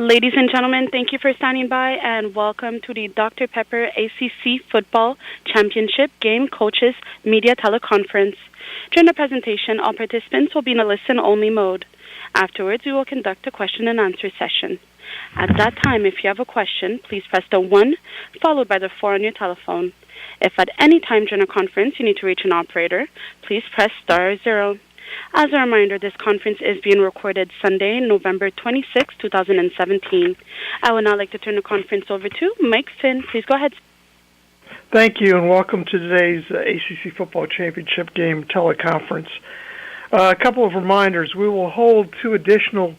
Ladies and gentlemen, thank you for standing by and welcome to the Dr. Pepper ACC Football Championship Game Coaches Media Teleconference. During the presentation, all participants will be in a listen-only mode. Afterwards, we will conduct a question-and-answer session. At that time, if you have a question, please press the 1 followed by the 4 on your telephone. If at any time during the conference you need to reach an operator, please press *0. As a reminder, this conference is being recorded Sunday, November 26, 2017. I would now like to turn the conference over to Mike Finn. Please go ahead. Thank you, and welcome to today's ACC Football Championship Game teleconference. A couple of reminders. We will hold 2 additional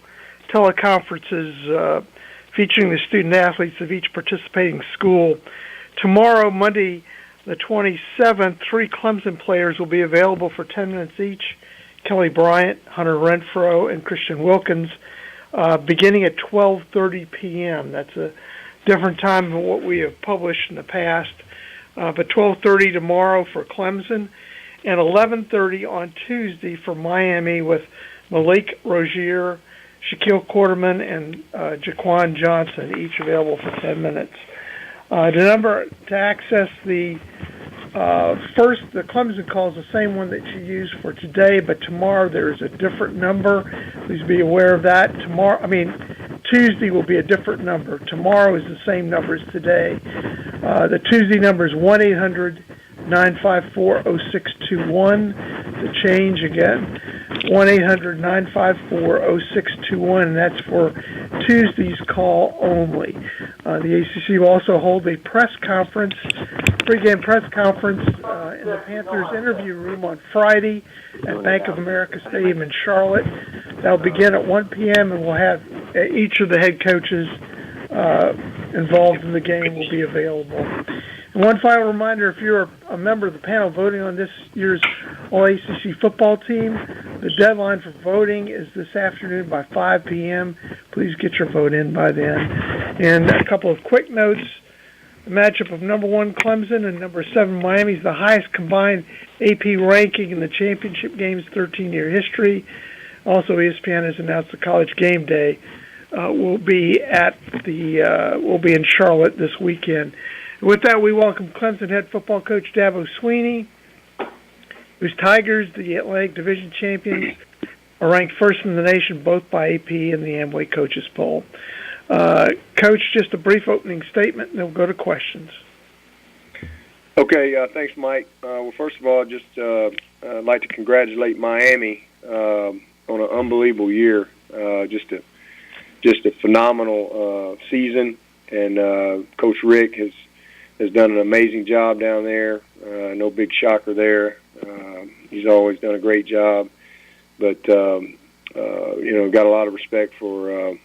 teleconferences featuring the student-athletes of each participating school. Tomorrow, Monday, the 27th, 3 Clemson players will be available for 10 minutes each. Kelly Bryant, Hunter Renfro, and Christian Wilkins, beginning at 12:30 p.m. That's a different time than what we have published in the past. But 12:30 tomorrow for Clemson, and 11:30 on Tuesday for Miami with Malik Rozier, Shaquille Quarterman, and Jaquan Johnson, each available for 10 minutes. The number to access the Clemson call is the same one that you used for today, but tomorrow there is a different number. Please be aware of that. Tuesday will be a different number. Tomorrow is the same number as today. The Tuesday number is 1-800-954-0621. The change again, 1-800-954-0621, and that's for Tuesday's call only. The ACC will also hold a pregame press conference in the Panthers interview room on Friday at Bank of America Stadium in Charlotte. That'll begin at 1 p.m. and we'll have each of the head coaches involved in the game will be available. And one final reminder, if you're a member of the panel voting on this year's All-ACC football team, the deadline for voting is this afternoon by 5 p.m. Please get your vote in by then. And a couple of quick notes. The matchup of number 1 Clemson and number 7 Miami is the highest combined AP ranking in the championship game's 13-year history. Also, ESPN has announced the College Game Day will be in Charlotte this weekend. With that, we welcome Clemson head football coach Dabo Swinney, whose Tigers, the Atlantic Division champions, are ranked first in the nation both by AP and the Amway Coaches Poll. Coach, just a brief opening statement, and then we'll go to questions. Okay, thanks, Mike. Well, first of all, I'd like to congratulate Miami on an unbelievable year. Just a phenomenal season, and Coach Richt has done an amazing job down there. No big shocker there. He's always done a great job, but got a lot of respect for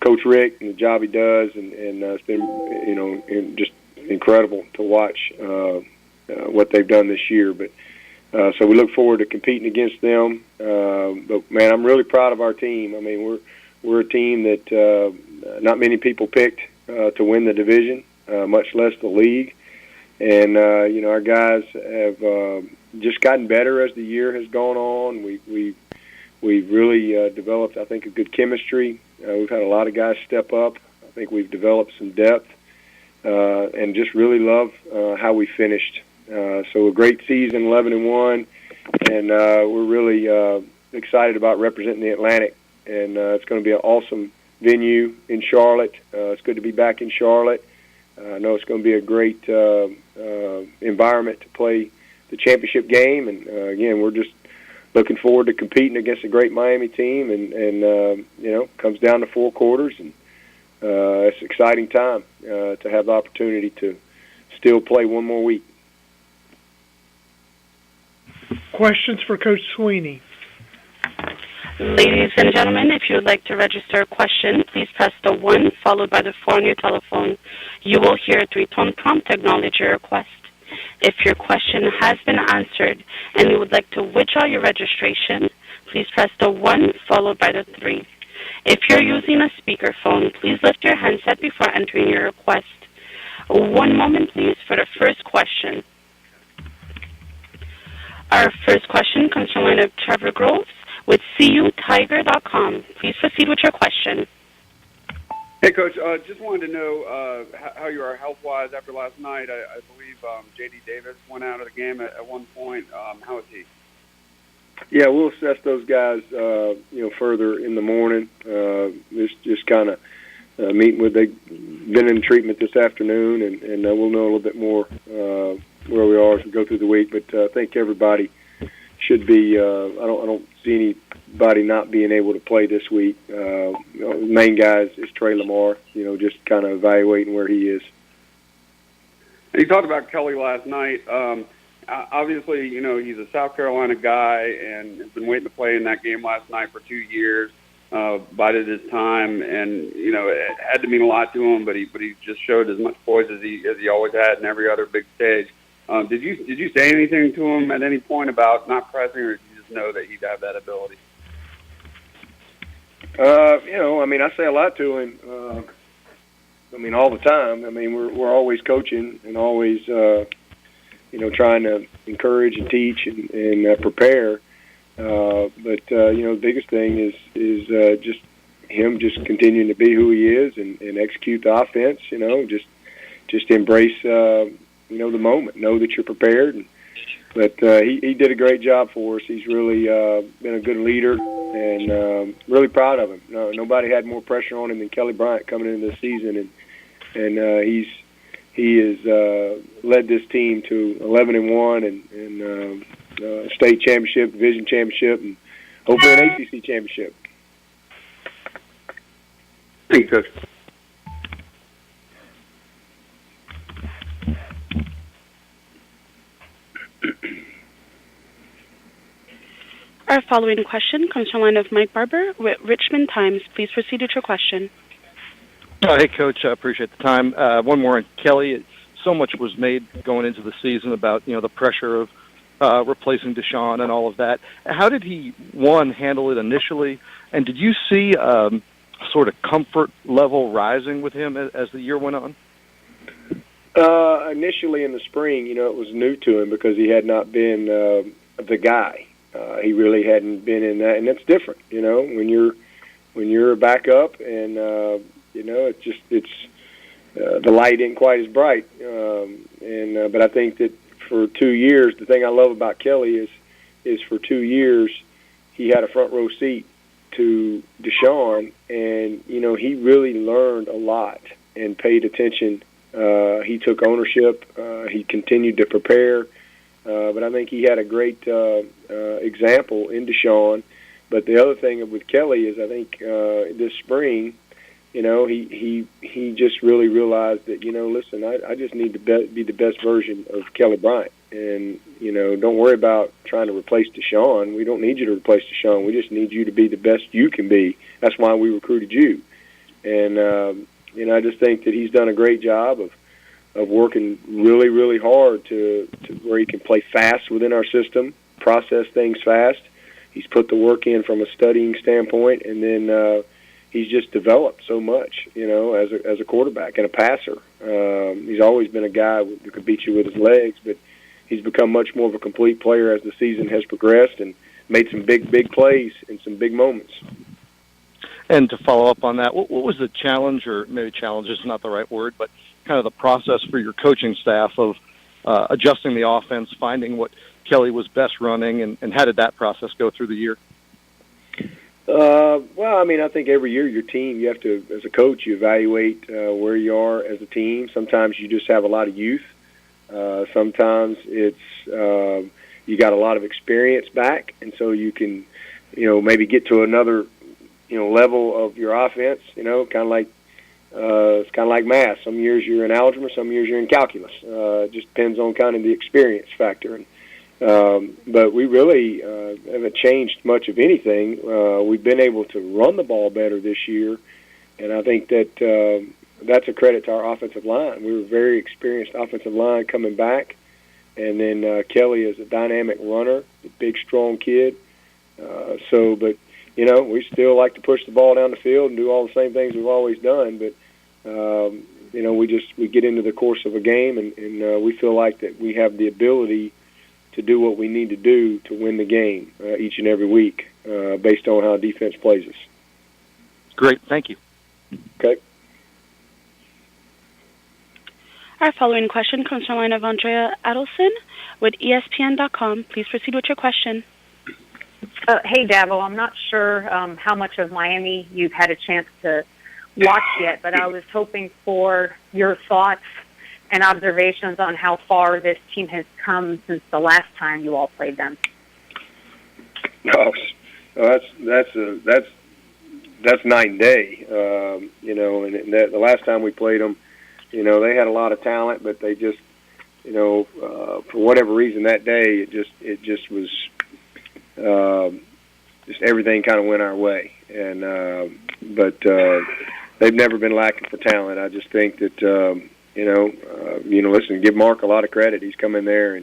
Coach Richt and the job he does, and it's been just incredible to watch what they've done this year. But so we look forward to competing against them. But man, I'm really proud of our team. I mean, we're a team that not many people picked to win the division, much less the league. And our guys have just gotten better as the year has gone on. We've really developed, I think, a good chemistry. We've had a lot of guys step up. I think we've developed some depth, and just really love how we finished. So a great season, 11-1, and we're really excited about representing the Atlantic. And it's going to be an awesome venue in Charlotte. It's good to be back in Charlotte. I know it's going to be a great environment to play the championship game. And, again, we're just looking forward to competing against a great Miami team. And comes down to 4 quarters. And it's an exciting time to have the opportunity to still play one more week. Questions for Coach Swinney? Ladies and gentlemen, if you would like to register a question, please press the 1 followed by the 4 on your telephone. You will hear a 3-tone prompt to acknowledge your request. If your question has been answered and you would like to withdraw your registration, please press the 1 followed by the 3. If you're using a speakerphone, please lift your handset before entering your request. One moment, please, for the first question. Our first question comes from the line of Trevor Groves with CUTiger.com. Please proceed with your question. Hey, Coach. Just wanted to know how you are health-wise after last night. I believe J.D. Davis went out of the game at one point. How is he? Yeah, we'll assess those guys, further in the morning. Just kind of meeting with. They've been in treatment this afternoon, and we'll know a little bit more where we are as we go through the week. But I think everybody should be. I don't see anybody not being able to play this week. The main guy is Trey Lamar. Just kind of evaluating where he is. And you talked about Kelly last night. Obviously, he's a South Carolina guy and has been waiting to play in that game last night for 2 years. Bided his time, and it had to mean a lot to him. But he just showed as much poise as he always had in every other big stage. Did you say anything to him at any point about not pressing, or did you just know that he'd have that ability? I say a lot to him. All the time. We're always coaching and always, trying to encourage and teach and prepare. The biggest thing is just him just continuing to be who he is and execute the offense. Just embrace the moment. Know that you're prepared. But he did a great job for us. He's really been a good leader, and really proud of him. Nobody had more pressure on him than Kelly Bryant coming into the season, and he has led this team to 11-1 and state championship, division championship, and hopefully an ACC championship. Thanks, Coach. Our following question comes from the line of Mike Barber with Richmond Times. Please proceed with your question. Hey, Coach. I appreciate the time. One more on Kelly. So much was made going into the season about, the pressure of replacing Deshaun and all of that. How did he, one, handle it initially, and did you see sort of comfort level rising with him as the year went on? Initially in the spring, it was new to him because he had not been the guy. He really hadn't been in that, and that's different, when you're a backup, and it's the light ain't quite as bright. But I think that for 2 years, the thing I love about Kelly is for 2 years he had a front row seat to Deshaun, and he really learned a lot and paid attention. He took ownership. He continued to prepare. But I think he had a great example in Deshaun. But the other thing with Kelly is I think this spring, he just really realized that, listen, I just need to be the best version of Kelly Bryant. And, don't worry about trying to replace Deshaun. We don't need you to replace Deshaun. We just need you to be the best you can be. That's why we recruited you. And, I just think that he's done a great job of working really, really hard to where he can play fast within our system, process things fast. He's put the work in from a studying standpoint, and then he's just developed so much, as a quarterback and a passer. He's always been a guy who could beat you with his legs, but he's become much more of a complete player as the season has progressed and made some big plays in some big moments. And to follow up on that, what was the challenge, or maybe challenge is not the right word, but kind of the process for your coaching staff of adjusting the offense, finding what Kelly was best running, and how did that process go through the year? I think every year your team, you have to, as a coach, you evaluate where you are as a team. Sometimes you just have a lot of youth. Sometimes it's you got a lot of experience back, and so you can, maybe get to another, level of your offense. Kind of like it's kind of like math. Some years you're in algebra, some years you're in calculus. It just depends on kind of the experience factor. But we really haven't changed much of anything. We've been able to run the ball better this year, and I think that that's a credit to our offensive line. We were a very experienced offensive line coming back, and then Kelly is a dynamic runner, a big, strong kid. But we still like to push the ball down the field and do all the same things we've always done. But we get into the course of a game, and we feel like that we have the ability to do what we need to do to win the game each and every week based on how defense plays us. Great. Thank you. Okay. Our following question comes from the line of Andrea Adelson with ESPN.com. Please proceed with your question. Hey, Dabo. I'm not sure how much of Miami you've had a chance to watch yet, but I was hoping for your thoughts and observations on how far this team has come since the last time you all played them. Oh, that's night and day. And the last time we played them, they had a lot of talent, but they just, for whatever reason that day, it just was, just everything kind of went our way. And but they've never been lacking for talent. I just think that listen, give Mark a lot of credit. He's come in there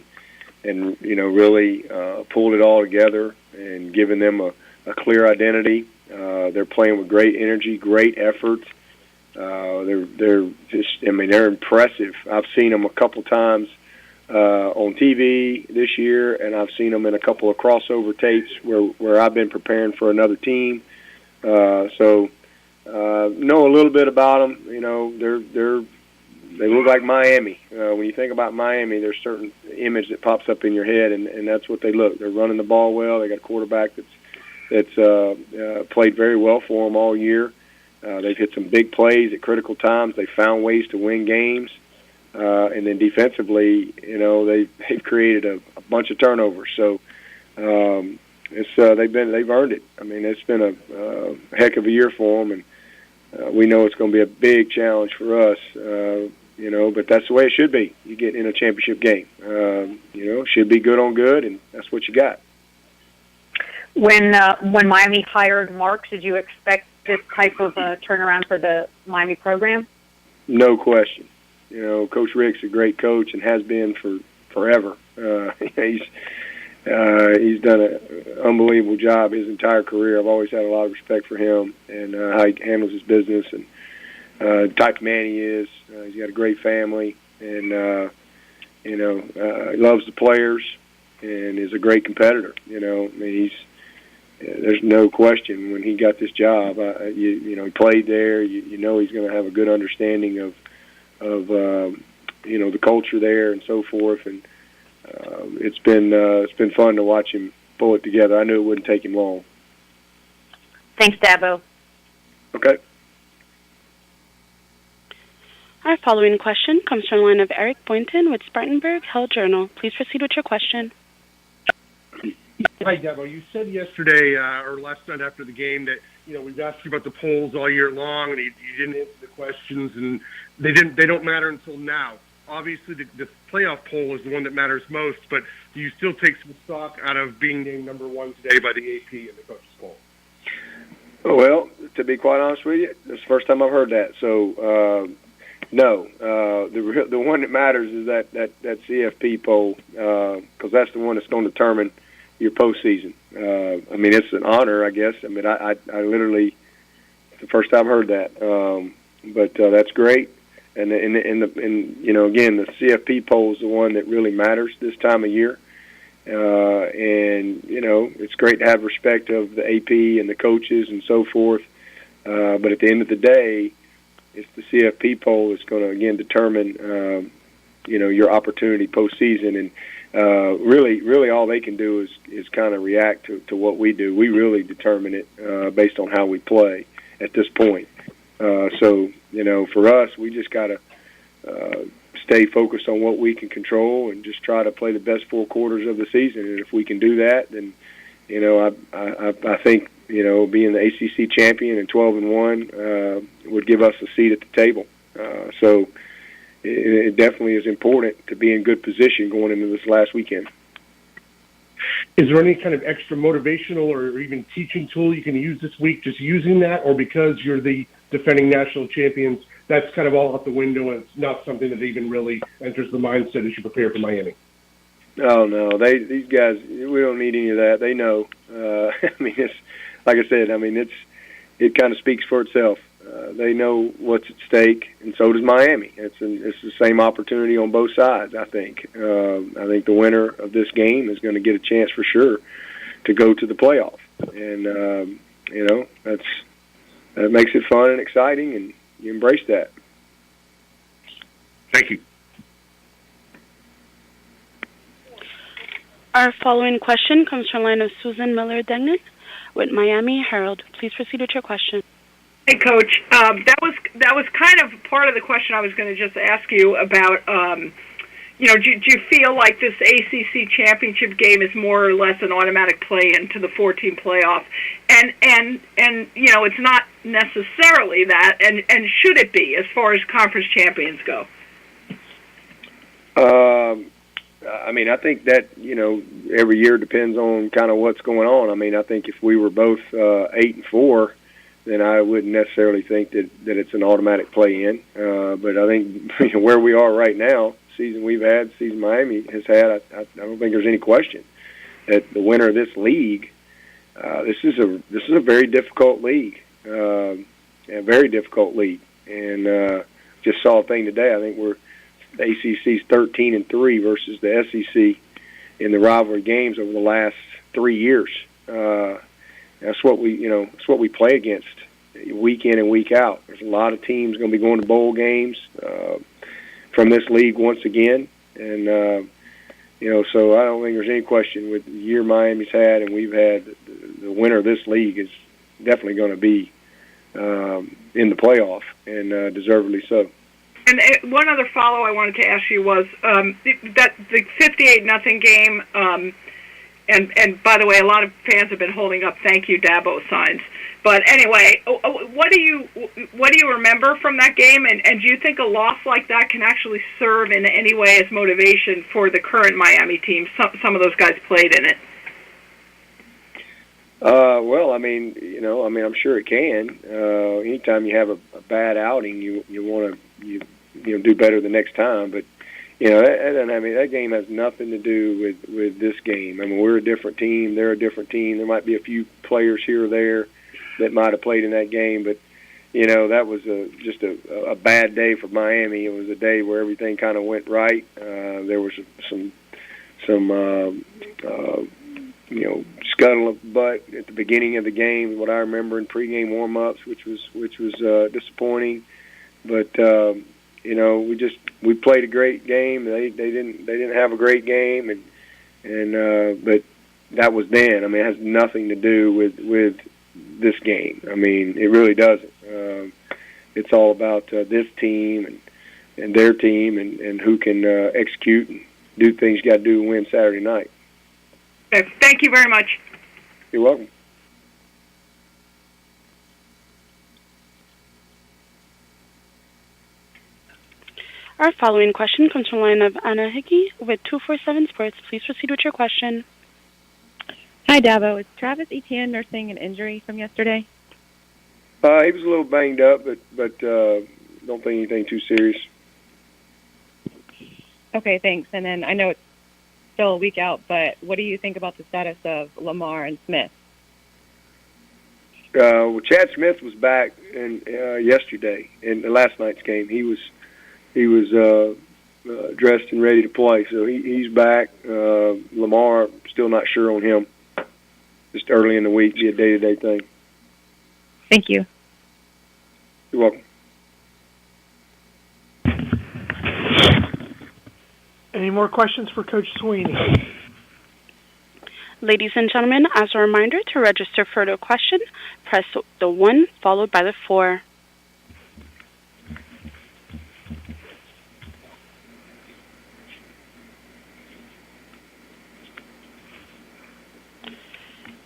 and really pulled it all together and given them a clear identity. They're playing with great energy, great effort. They're impressive. I've seen them a couple times on TV this year, and I've seen them in a couple of crossover tapes where I've been preparing for another team. So know a little bit about them. They look like Miami. When you think about Miami, there's a certain image that pops up in your head, and that's what they look. They're running the ball well. They got a quarterback that's played very well for them all year. They've hit some big plays at critical times. They found ways to win games, and then defensively, they've created a bunch of turnovers. So they've earned it. I mean, it's been a heck of a year for them, and we know it's going to be a big challenge for us. But that's the way it should be. You get in a championship game. Should be good on good, and that's what you got. When Miami hired Mark, did you expect this type of turnaround for the Miami program? No question. Coach Richt's a great coach and has been for forever. He's done an unbelievable job his entire career. I've always had a lot of respect for him and how he handles his business and the type of man he is. He's got a great family, and he loves the players and is a great competitor. There's no question when he got this job. He played there. He's going to have a good understanding of the culture there and so forth. And it's been fun to watch him pull it together. I knew it wouldn't take him long. Thanks, Dabo. Okay. Our following question comes from the line of Eric Boynton with Spartanburg Health Journal. Please proceed with your question. Hi, Dabo. You said yesterday or last night after the game that we've asked you about the polls all year long, and you didn't answer the questions, and they don't matter until now. Obviously, the playoff poll is the one that matters most, but do you still take some stock out of being named number one today by the AP in the coaches poll? Well, to be quite honest with you, it's the first time I've heard that. So, no. The one that matters is that CFP poll, because that's the one that's going to determine your postseason. It's an honor, I guess. I literally, it's the first time I've heard that. But that's great. And again, the CFP poll is the one that really matters this time of year. It's great to have respect of the AP and the coaches and so forth. But at the end of the day, it's the CFP poll that's going to, again, determine, your opportunity postseason. And really all they can do is kind of react to what we do. We really determine it based on how we play at this point. For us, we just got to stay focused on what we can control and just try to play the best 4 quarters of the season. And if we can do that, then, I think, being the ACC champion and 12-1 would give us a seat at the table. So it definitely is important to be in good position going into this last weekend. Is there any kind of extra motivational or even teaching tool you can use this week, just using that, or because you're the defending national champions, that's kind of all out the window and it's not something that even really enters the mindset as you prepare for Miami? Oh, no. These guys, we don't need any of that. They know. It's like I said, it kind of speaks for itself. They know what's at stake, and so does Miami. It's the same opportunity on both sides, I think. I think the winner of this game is going to get a chance for sure to go to the playoff. And, that makes it fun and exciting, and you embrace that. Thank you. Our following question comes from the line of Susan Miller-Degnan with Miami Herald. Please proceed with your question. Hey, Coach. That was kind of part of the question I was going to just ask you about. do you feel like this ACC championship game is more or less an automatic play-in to the 14 playoff? And it's not necessarily that, and should it be as far as conference champions go? I think that, every year depends on kind of what's going on. I think if we were both 8-4, then I wouldn't necessarily think that it's an automatic play-in. But I think where we are right now, season we've had, season Miami has had, I don't think there's any question that the winner of this league, this is a very difficult league, a very difficult league. And just saw a thing today. I think the ACC's 13-3 versus the SEC in the rivalry games over the last 3 years. That's what we play against week in and week out. There's a lot of teams going to be going to bowl games from this league once again, and so I don't think there's any question with the year Miami's had and we've had. The winner of this league is definitely going to be in the playoff, and deservedly so. And one other follow I wanted to ask you was that the 58-0 game. And by the way, a lot of fans have been holding up "Thank you, Dabo" signs. But anyway, what do you remember from that game? And do you think a loss like that can actually serve in any way as motivation for the current Miami team? Some of those guys played in it. I'm sure it can. Anytime you have a bad outing, you want to do better the next time. But that game has nothing to do with this game. We're a different team. They're a different team. There might be a few players here or there that might have played in that game, but that was just a bad day for Miami. It was a day where everything kind of went right. There was some scuttlebutt at the beginning of the game. What I remember in pregame warm-ups, which was disappointing, but. We played a great game. They didn't have a great game, but that was then. It has nothing to do with this game. It really doesn't. It's all about this team and their team and who can execute and do things you got to do to win Saturday night. Okay. Thank you very much. You're welcome. Our following question comes from the line of Anna Hickey with 247 Sports. Please proceed with your question. Hi, Dabo. Is Travis Etienne nursing an injury from yesterday? He was a little banged up, but don't think anything too serious. Okay, thanks. And then I know it's still a week out, but what do you think about the status of Lamar and Smith? Chad Smith was back yesterday in last night's game. He was dressed and ready to play, so he's back. Lamar, still not sure on him. Just early in the week, be a day-to-day thing. Thank you. You're welcome. Any more questions for Coach Swinney? Ladies and gentlemen, as a reminder, to register for the question, press the 1 followed by the 4.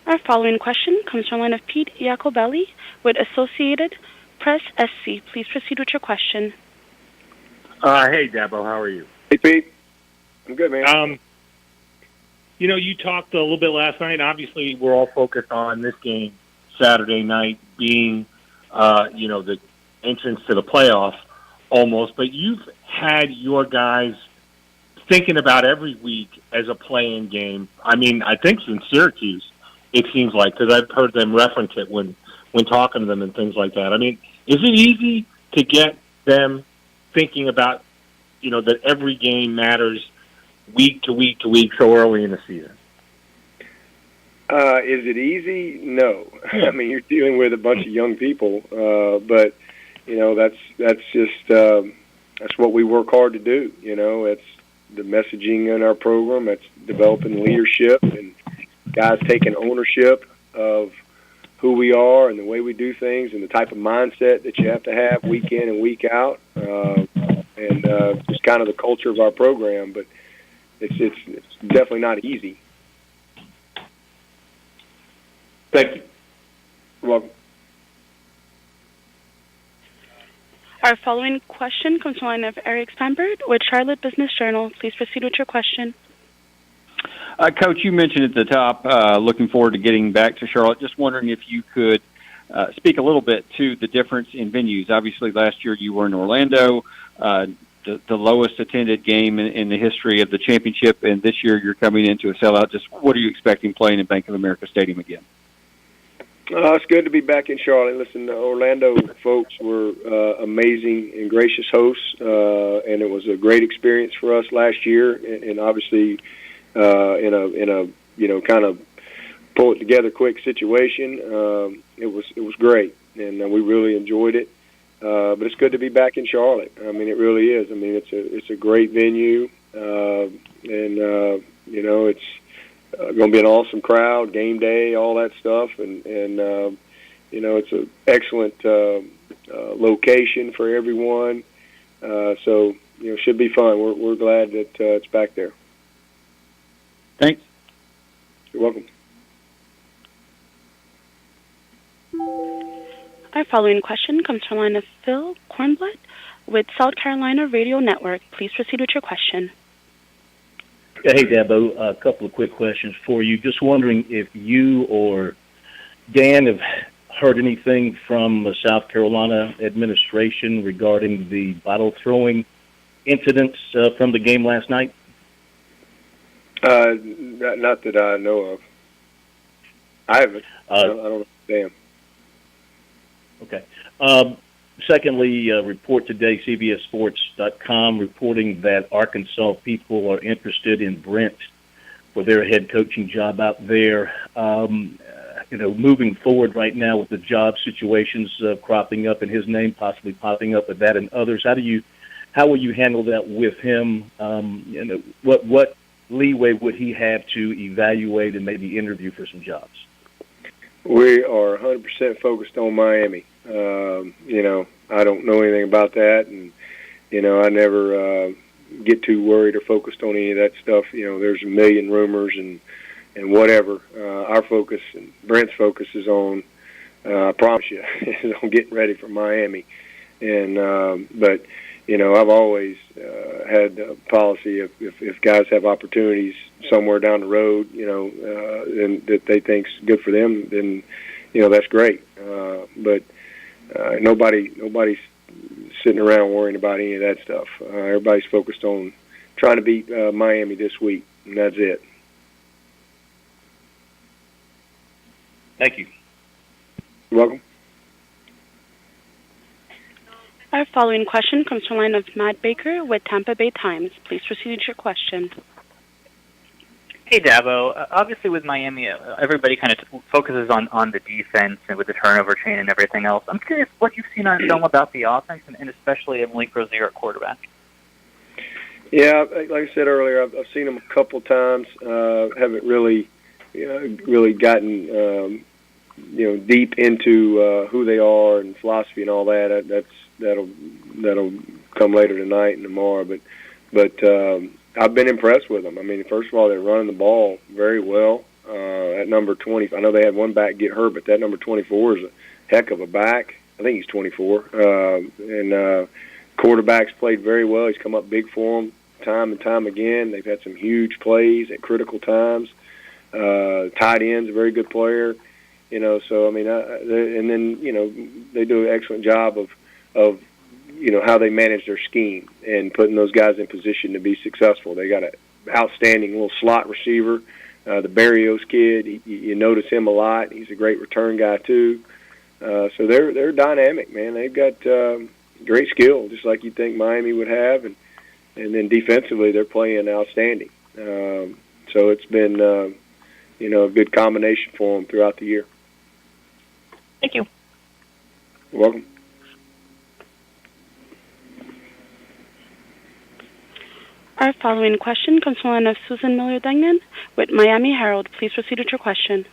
Our following question comes from the line of Pete Iacobelli with Associated Press SC. Please proceed with your question. Hey, Dabo. How are you? Hey, Pete. I'm good, man. You talked a little bit last night. Obviously, we're all focused on this game Saturday night being, the entrance to the playoff almost. But you've had your guys thinking about every week as a play-in game. I think since Syracuse, it seems like, because I've heard them reference it when talking to them and things like that. Is it easy to get them thinking about, that every game matters week to week to week so early in the season? Is it easy? No. You're dealing with a bunch of young people, but that's just that's what we work hard to do. It's the messaging in our program. It's developing leadership and guys taking ownership of who we are and the way we do things and the type of mindset that you have to have week in and week out. and just kind of the culture of our program. But it's definitely not easy. Thank you. You're welcome. Our following question comes from the line of Eric Spanberg with Charlotte Business Journal. Please proceed with your question. Coach, you mentioned at the top, looking forward to getting back to Charlotte. Just wondering if you could speak a little bit to the difference in venues. Obviously, last year you were in Orlando, the lowest attended game in the history of the championship, and this year you're coming into a sellout. Just what are you expecting playing in Bank of America Stadium again? It's good to be back in Charlotte. Listen, the Orlando folks were amazing and gracious hosts, and it was a great experience for us last year. And obviously, in a kind of pull it together quick situation, it was great, and we really enjoyed it. But it's good to be back in Charlotte. I mean, it really is. I mean, it's a great venue, and it's going to be an awesome crowd, game day, all that stuff, and it's an excellent location for everyone. So it should be fun. We're glad that it's back there. Thanks. You're welcome. Our following question comes from the line of Phil Kornblatt with South Carolina Radio Network. Please proceed with your question. Hey, Dabo, a couple of quick questions for you. Just wondering if you or Dan have heard anything from the South Carolina administration regarding the bottle throwing incidents from the game last night? Not that I know of. I haven't. I don't know. Okay. Secondly, report today, CBSSports.com, reporting that Arkansas people are interested in Brent for their head coaching job out there. Moving forward right now with the job situations cropping up and his name possibly popping up with that and others, how will you handle that with him? What leeway would he have to evaluate and maybe interview for some jobs? We are 100% focused on Miami. I don't know anything about that, and I never get too worried or focused on any of that stuff. There's a million rumors and whatever. Our focus and Brent's focus is on, I promise you, is on getting ready for Miami. And but I've always had a policy if guys have opportunities somewhere down the road, and that they think's good for them, then that's great. But nobody's sitting around worrying about any of that stuff. Everybody's focused on trying to beat Miami this week, and that's it. Thank you. You're welcome. Our following question comes from the line of Matt Baker with Tampa Bay Times. Please proceed with your question. Hey, Dabo. Obviously, with Miami, everybody kind of focuses on the defense and with the turnover chain and everything else. I'm curious what you've seen on film about the offense and especially Malik Rozier at quarterback. Yeah, like I said earlier, I've seen them a couple times. Haven't really gotten deep into who they are and philosophy and all that. That'll come later tonight and tomorrow. But I've been impressed with them. I mean, first of all, they're running the ball very well. At number 20, I know they had one back get hurt, but that number 24 is a heck of a back. I think he's 24. And quarterback's played very well. He's come up big for them time and time again. They've had some huge plays at critical times. Tight end's a very good player. So I mean, and then they do an excellent job of how they manage their scheme and putting those guys in position to be successful. They got an outstanding little slot receiver, the Barrios kid. You notice him a lot. He's a great return guy too. So they're dynamic, man. They've got great skill, just like you'd think Miami would have, and then defensively they're playing outstanding. So it's been a good combination for them throughout the year. Thank you. You're welcome. Our following question comes from the line of Susan Miller-Degnan with Miami Herald. Please proceed with your question.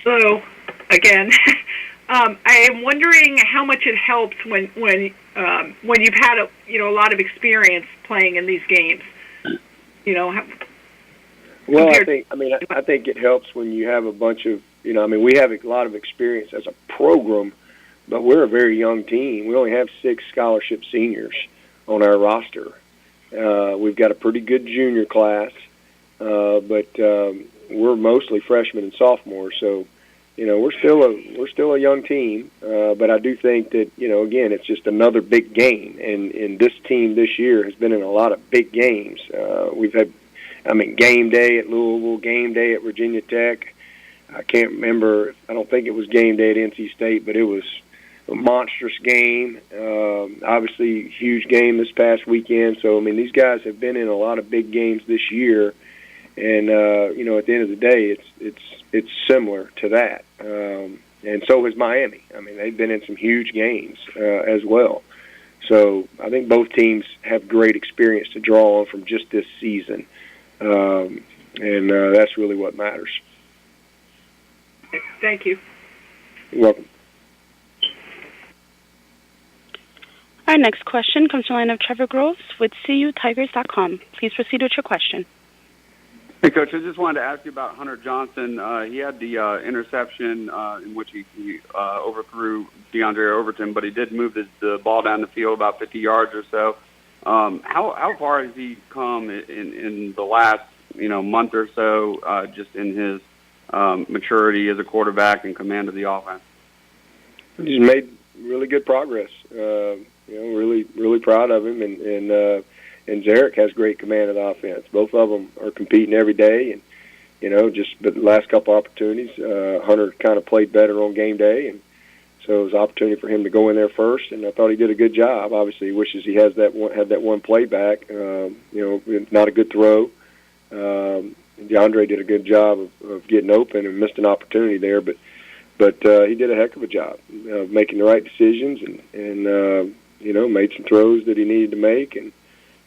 Hello, again. I am wondering how much it helps when when you've had a lot of experience playing in these games? Well, I think it helps when you have a bunch of, we have a lot of experience as a program, but we're a very young team. We only have 6 scholarship seniors on our roster. We've got a pretty good junior class, but we're mostly freshmen and sophomores. So, we're still a young team. But I do think that, again, it's just another big game, and this team this year has been in a lot of big games. We've had, game day at Louisville, game day at Virginia Tech. I can't remember. I don't think it was game day at NC State, but it was a monstrous game. Obviously, huge game this past weekend. So, these guys have been in a lot of big games this year, and at the end of the day, it's similar to that. And so has Miami. They've been in some huge games as well. So I think both teams have great experience to draw on from just this season, and that's really what matters. Thank you. You're welcome. Our next question comes from the line of Trevor Groves with CUTigers.com. Please proceed with your question. Hey, Coach, I just wanted to ask you about Hunter Johnson. He had the interception in which he overthrew DeAndre Overton, but he did move the ball down the field about 50 yards or so. How far has he come in the last month or so, just in his maturity as a quarterback and command of the offense? He's made really good progress. Really proud of him, and Zarek has great command of the offense. Both of them are competing every day, and but the last couple opportunities, Hunter kind of played better on game day, and so it was an opportunity for him to go in there first, and I thought he did a good job. Obviously, he wishes he had that one play back. Not a good throw. DeAndre did a good job of getting open and missed an opportunity there, but he did a heck of a job of making the right decisions and made some throws that he needed to make and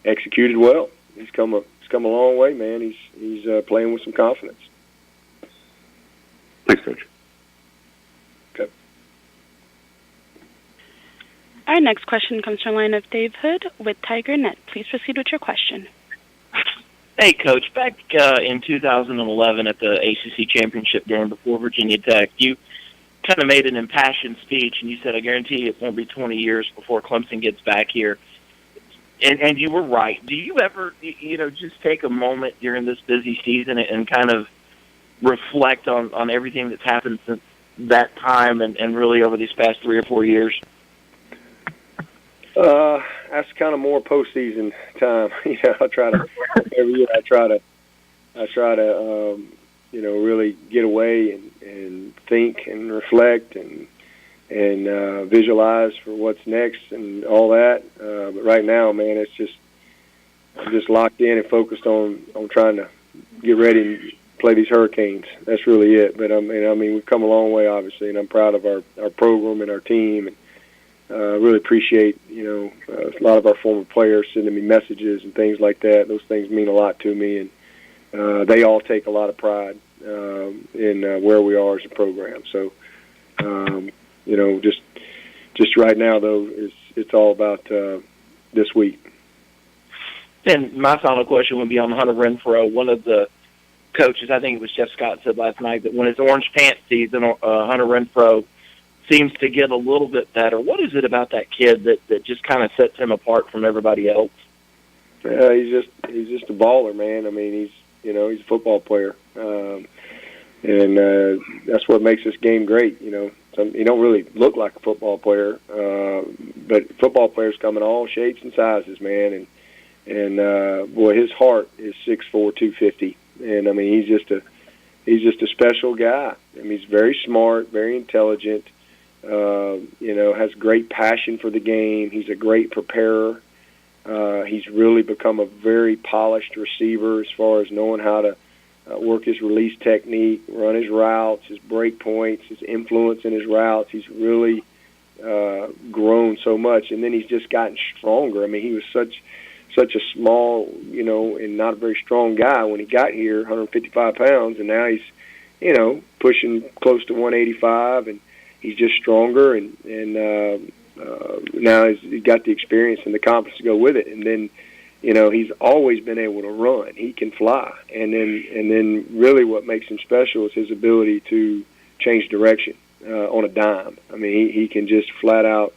executed well. He's come a long way, man. He's playing with some confidence. Thanks, Coach. Okay. Our next question comes from the line of Dave Hood with TigerNet. Please proceed with your question. Hey, Coach. Back in 2011 at the ACC championship game before Virginia Tech, you kind of made an impassioned speech, and you said, I guarantee it won't be 20 years before Clemson gets back here. And you were right. Do you ever, just take a moment during this busy season and kind of reflect on everything that's happened since that time and really over these past 3 or 4 years? That's kind of more postseason time. I try to every year. I try to really get away and think and reflect and visualize for what's next and all that. But right now, man, I'm just locked in and focused on trying to get ready and play these Hurricanes. That's really it. But we've come a long way, obviously, and I'm proud of our program and our team, and really appreciate a lot of our former players sending me messages and things like that. Those things mean a lot to me, and they all take a lot of pride in where we are as a program. So, just right now, though, it's all about this week. And my final question would be on Hunter Renfrow. One of the coaches, I think it was Jeff Scott, said last night that when it's orange pants season, Hunter Renfrow seems to get a little bit better. What is it about that kid that just kind of sets him apart from everybody else? He's just a baller, man. He's a football player, and that's what makes this game great. He don't really look like a football player, but football players come in all shapes and sizes, man. And boy, his heart is 6'4", 250, and he's just a special guy. He's very smart, very intelligent. Has great passion for the game. He's a great preparer. He's really become a very polished receiver as far as knowing how to work his release technique, run his routes, his break points, his influence in his routes. He's really grown so much, and then he's just gotten stronger. He was such a small, and not a very strong guy when he got here, 155 pounds, and now he's, pushing close to 185, and he's just stronger, and now he's got the experience and the confidence to go with it. And then, he's always been able to run. He can fly. And then really what makes him special is his ability to change direction on a dime. I mean, he can just flat out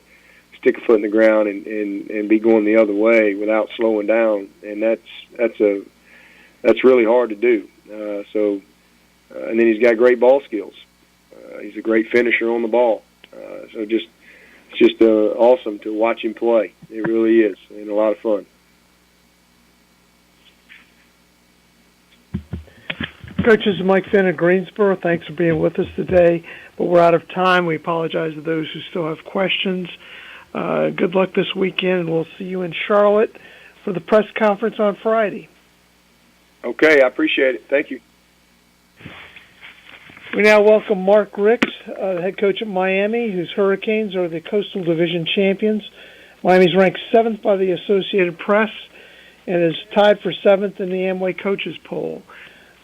stick a foot in the ground and be going the other way without slowing down. And that's really hard to do. And then he's got great ball skills. He's a great finisher on the ball. So it's just awesome to watch him play. It really is, and a lot of fun. Coach, this is Mike Finn of Greensboro. Thanks for being with us today. But we're out of time. We apologize to those who still have questions. Good luck this weekend, and we'll see you in Charlotte for the press conference on Friday. Okay, I appreciate it. Thank you. We now welcome Mark Richt, the head coach at Miami, whose Hurricanes are the Coastal Division champions. Miami's ranked 7th by the Associated Press and is tied for 7th in the Amway Coaches Poll.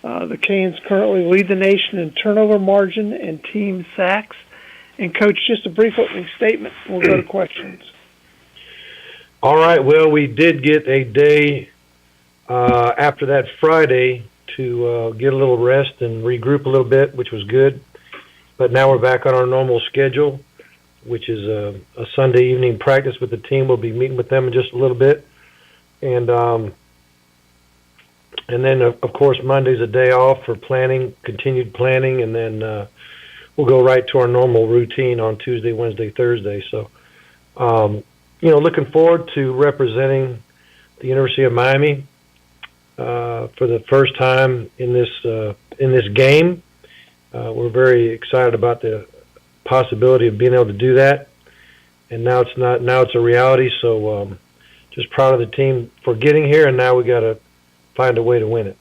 The Canes currently lead the nation in turnover margin and team sacks. And, Coach, just a brief opening statement. We'll go to questions. All right. Well, we did get a day after that Friday to get a little rest and regroup a little bit, which was good. But now we're back on our normal schedule, which is a Sunday evening practice with the team. We'll be meeting with them in just a little bit. And then, of course, Monday's a day off for planning, continued planning, and then we'll go right to our normal routine on Tuesday, Wednesday, Thursday. So, looking forward to representing the University of Miami for the first time in this game. We're very excited about the possibility of being able to do that, and now it's a reality. So, just proud of the team for getting here, and now we got to find a way to win it.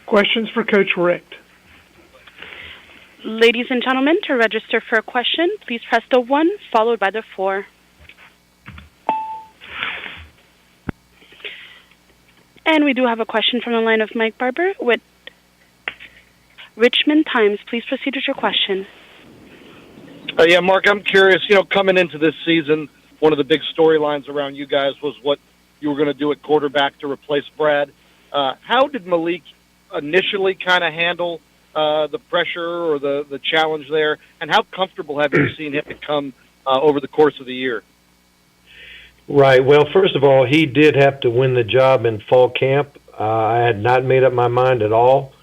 Questions for Coach Richt. Ladies and gentlemen, to register for a question, please press the 1 followed by the 4. And we do have a question from the line of Mike Barber with Richmond Times. Please proceed with your question. Yeah, Mark, I'm curious, coming into this season, one of the big storylines around you guys was what you were going to do at quarterback to replace Brad. How did Malik initially kind of handle the pressure or the challenge there, and how comfortable have you seen him become over the course of the year? Right. Well, first of all, he did have to win the job in fall camp. I had not made up my mind at all.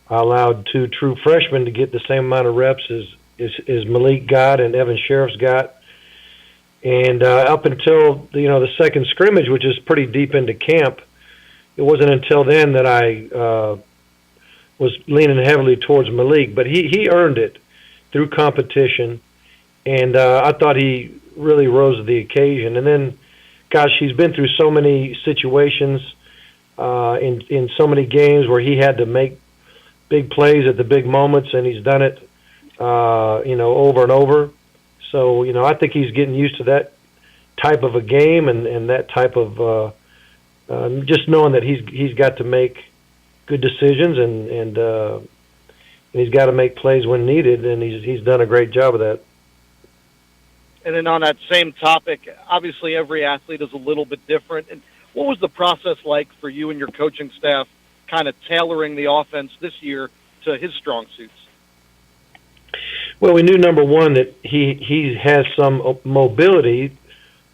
I allowed 2 true freshmen to get the same amount of reps as Malik got and Evan Sheriff's got. And up until the second scrimmage, which is pretty deep into camp, it wasn't until then that I was leaning heavily towards Malik. But he earned it through competition, and I thought he really rose to the occasion. And then, gosh, he's been through so many situations in so many games where he had to make big plays at the big moments, and he's done it, over and over. So, I think he's getting used to that type of a game and that type of just knowing that he's got to make good decisions and he's got to make plays when needed, and he's done a great job of that. And then on that same topic, obviously every athlete is a little bit different. And what was the process like for you and your coaching staff kind of tailoring the offense this year to his strong suits? Well, we knew, number one, that he has some mobility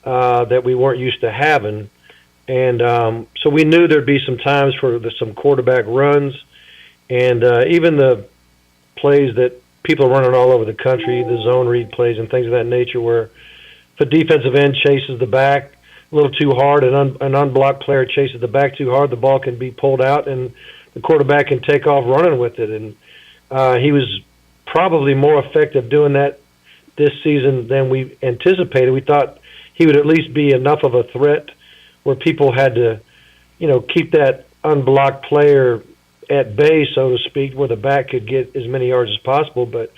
that we weren't used to having. And so we knew there'd be some times for some quarterback runs and even the plays that people are running all over the country, the zone read plays and things of that nature, where if a defensive end chases the back a little too hard and an unblocked player chases the back too hard, the ball can be pulled out and the quarterback can take off running with it. And he was probably more effective doing that this season than we anticipated. We thought he would at least be enough of a threat where people had to, keep that unblocked player at bay, so to speak, where the back could get as many yards as possible. But,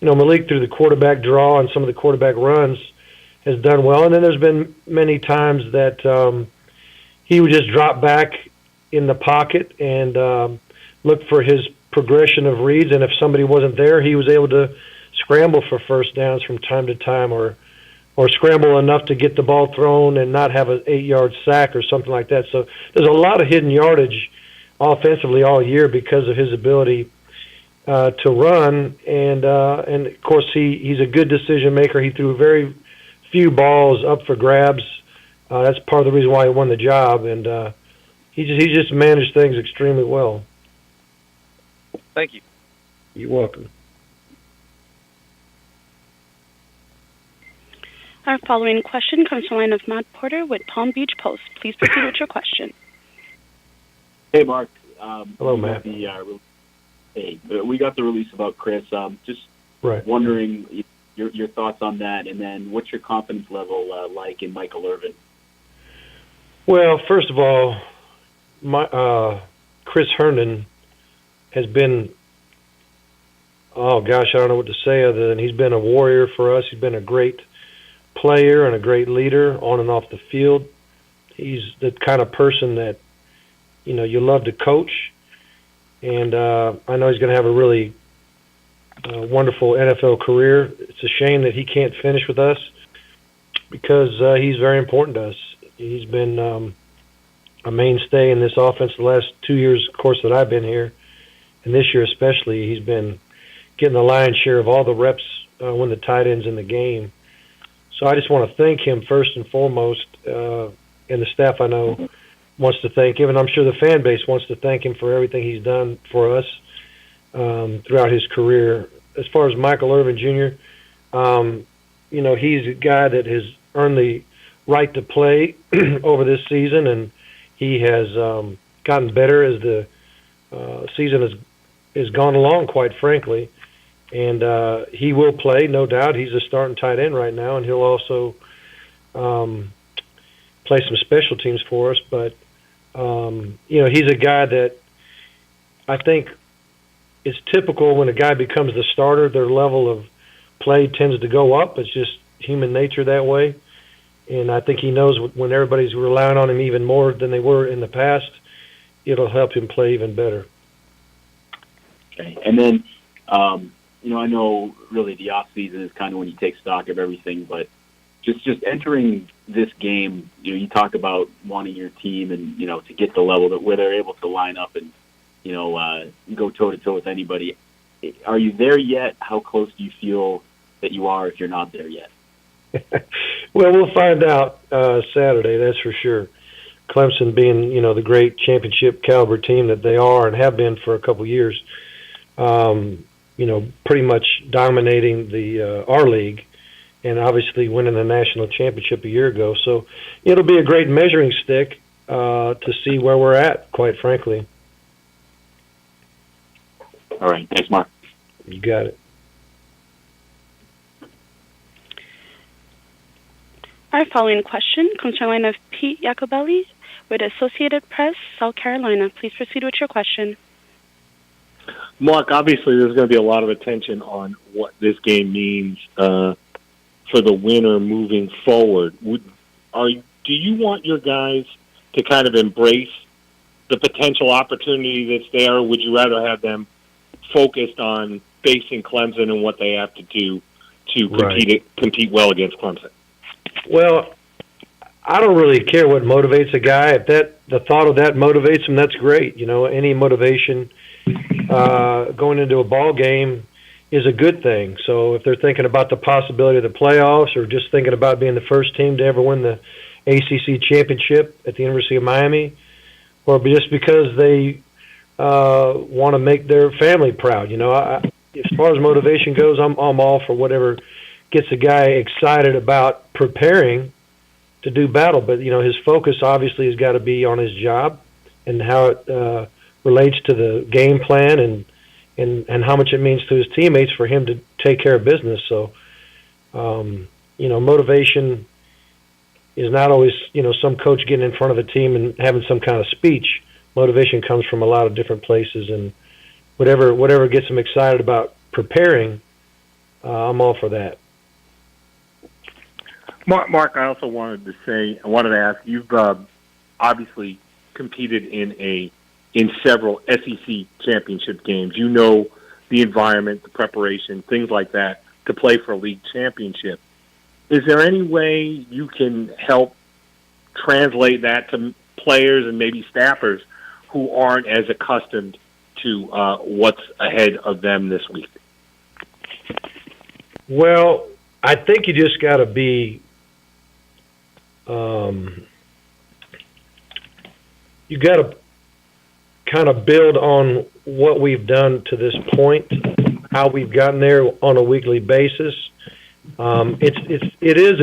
Malik, through the quarterback draw and some of the quarterback runs, has done well. And then there's been many times that he would just drop back in the pocket and look for his progression of reads. And if somebody wasn't there, he was able to scramble for first downs from time to time, or scramble enough to get the ball thrown and not have an 8-yard sack or something like that. So there's a lot of hidden yardage offensively all year because of his ability to run, and of course he's a good decision maker. He threw very few balls up for grabs. That's part of the reason why he won the job, and he just managed things extremely well. Thank you. You're welcome. Our following question comes from the line of Matt Porter with Palm Beach Post. Please proceed with your question. Hey, Mark. Hello, Matt. We got the release about Chris. Just wondering your thoughts on that, and then what's your confidence level like in Michael Irvin? Well, first of all, Chris Herndon has been, I don't know what to say other than he's been a warrior for us. He's been a great player and a great leader on and off the field. He's the kind of person that, you love to coach. And I know he's going to have a really wonderful NFL career. It's a shame that he can't finish with us because he's very important to us. He's been a mainstay in this offense the last 2 years, of course, that I've been here. And this year especially, he's been getting the lion's share of all the reps when the tight end's in the game. So I just want to thank him first and foremost, and the staff I know wants to thank him, and I'm sure the fan base wants to thank him for everything he's done for us throughout his career. As far as Michael Irvin Jr., he's a guy that has earned the right to play over this season, and he has gotten better as the season has gone along, quite frankly. And he will play, no doubt. He's a starting tight end right now, and he'll also play some special teams for us. But, he's a guy that I think it's typical when a guy becomes the starter, their level of play tends to go up. It's just human nature that way. And I think he knows when everybody's relying on him even more than they were in the past, it'll help him play even better. Okay. And then, I know really the off season is kind of when you take stock of everything, but just entering this game, you talk about wanting your team and, to get the level that where they're able to line up and, go toe to toe with anybody. Are you there yet? How close do you feel that you are if you're not there yet? Well, we'll find out Saturday, that's for sure. Clemson being, the great championship caliber team that they are and have been for a couple years, pretty much dominating our league and obviously winning the national championship a year ago. So it'll be a great measuring stick to see where we're at, quite frankly. All right. Thanks, Mark. You got it. Our following question comes from the line of Pete Jacobelli with Associated Press, South Carolina. Please proceed with your question. Mark, obviously there's going to be a lot of attention on what this game means for the winner moving forward. Do you want your guys to kind of embrace the potential opportunity that's there, or would you rather have them focused on facing Clemson and what they have to do to compete well against Clemson? Well, I don't really care what motivates a guy. If the thought of that motivates him, that's great. Any motivation going into a ball game is a good thing. So if they're thinking about the possibility of the playoffs or just thinking about being the first team to ever win the ACC championship at the University of Miami, or just because they want to make their family proud, as far as motivation goes, I'm all for whatever gets a guy excited about preparing to do battle. But, his focus obviously has got to be on his job and how it relates to the game plan and how much it means to his teammates for him to take care of business. So, motivation is not always, some coach getting in front of a team and having some kind of speech. Motivation comes from a lot of different places, and whatever gets him excited about preparing, I'm all for that. Mark, I also wanted to ask, you've obviously competed in several SEC championship games. You know the environment, the preparation, things like that. to play for a league championship. Is there any way you can help translate that to players and maybe staffers who aren't as accustomed to what's ahead of them this week? Well, I think you just got to be you got to kind of build on what we've done to this point, how we've gotten there on a weekly basis. It is